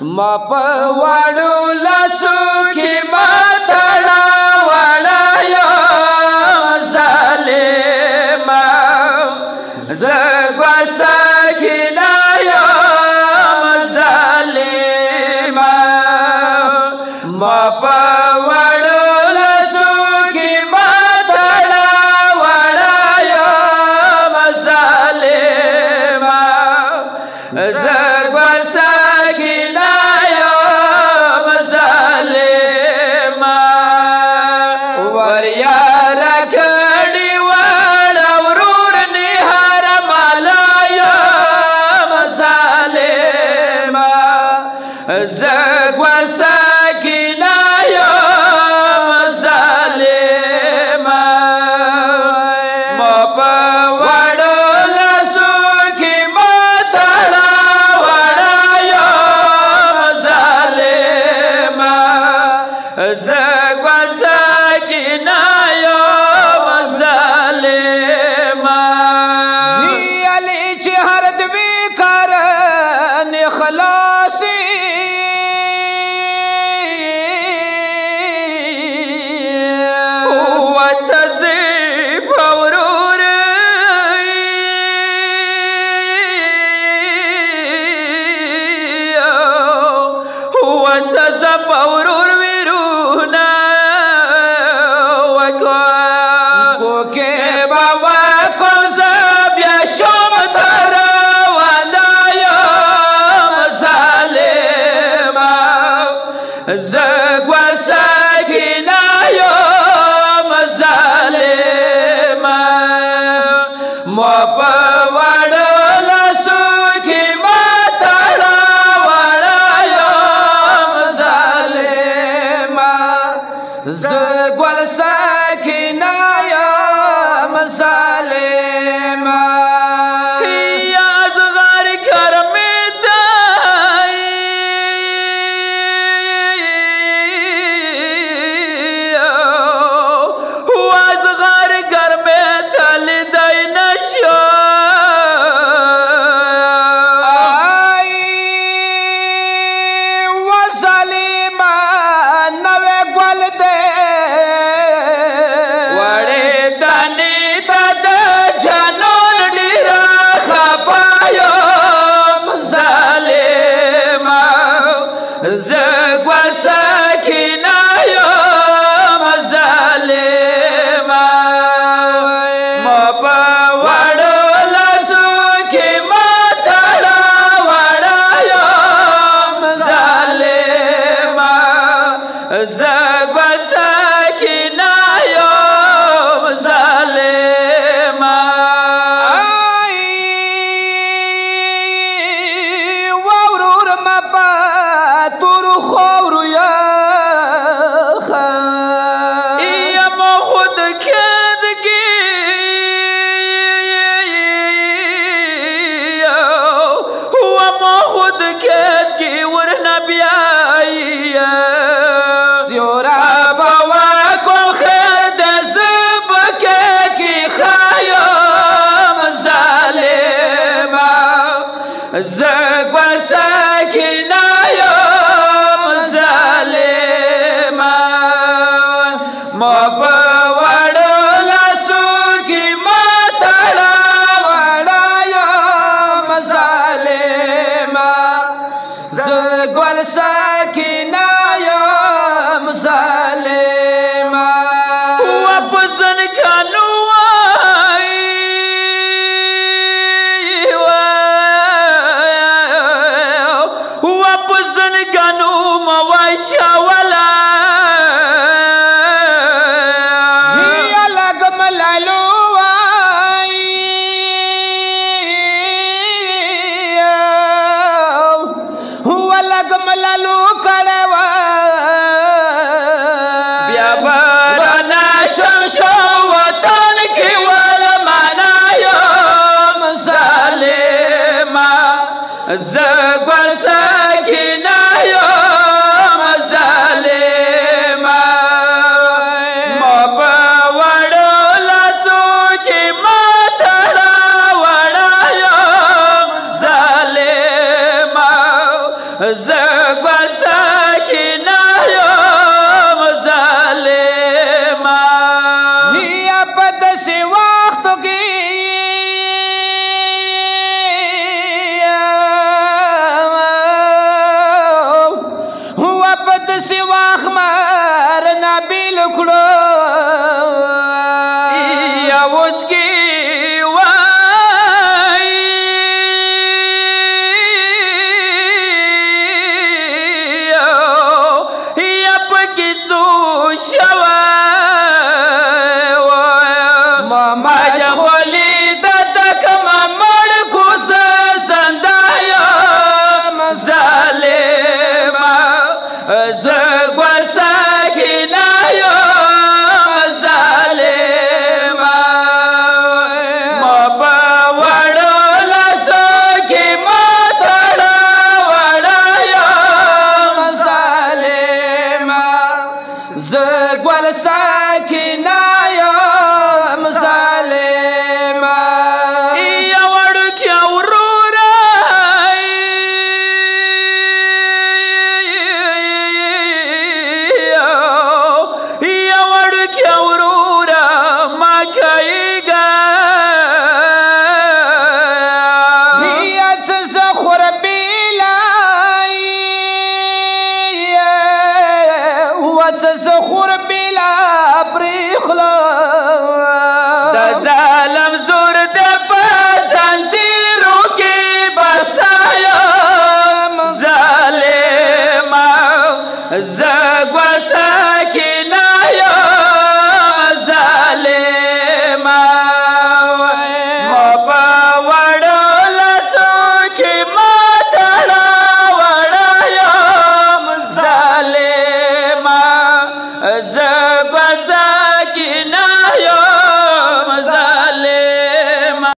ما په وړو لاسو کې ماتړه وړه یم ظالمه زه ګوسه کې نه یم ظالمه ما په وړو لاسو کې ماتړه وړه یم ظالمه زه ګوسه زه ګوسه کې نه یم ظالمه ما په وړو لاسو کې ماتړه وړه یم ظالمه زه ګوسه کې نه یم ظالمه علي چې هر دوی کارن خلاصي پورور ویرونا وکو کې بابا کوم بیا شوم تر ودایم ظالمه زه ګوسه کې نه یم ظالمه ما په وړو لاسو کې ماتړه زه ګوسه کې نه یم ظالمه یا اصغر کرمې ته اصغر کرمې ته لیدی نشو زه ګوسه کې نه یم ظالمه ما په وړو لاسو کې ماتړه وړه یم ظالمه زه ګوسه کې نه یم ظالمه واورور ما په تورو خاورو یخه یم خود کدګي وما خود کدګي ورنه بیایي سیورا بوا کن خیر د زب کې خایم ظالمه زه ګوسه کې نه ما په وړو لاسو کې ماتړه وړه یم ظالمه زه ګوسه کې نه یم ظالمه واپس نکانو واپس نکانو موای چاولا ملالو کړه بیا برانا شم شو وطن کې ول معنا یم ظالمه زه ګوسه کې نه یم ظالمه ما په وړو لاسو کې ماتړه وړه یم ظالمه زه ګل ساکنه یم ظالمه یا په داسې وختو کې په داسې وخت مار نابیل کړو یا اوس کې وایي یا پکې څو شوی ما جغولي د تکم مړ کوس زنده یم ظالمه زه ګل ساکنه یم ظالمه ما په وړو لاسو کې ما تړه وړه یم ظالمه زه ګل ساکنه یم ظالمه یا وړوکی وروره یا وړوکی وروره ما کایږه یا څه زه خوربیلای و څه زه خوربیلا پرېخلو د ظالم زور د په زنځیرو کې بسته یم ظالمه زه ګل ساکنه یم ظالمه ما په وړو لاسو کې ما تړه وړه یم ظالمه زه ګل ساکنه یم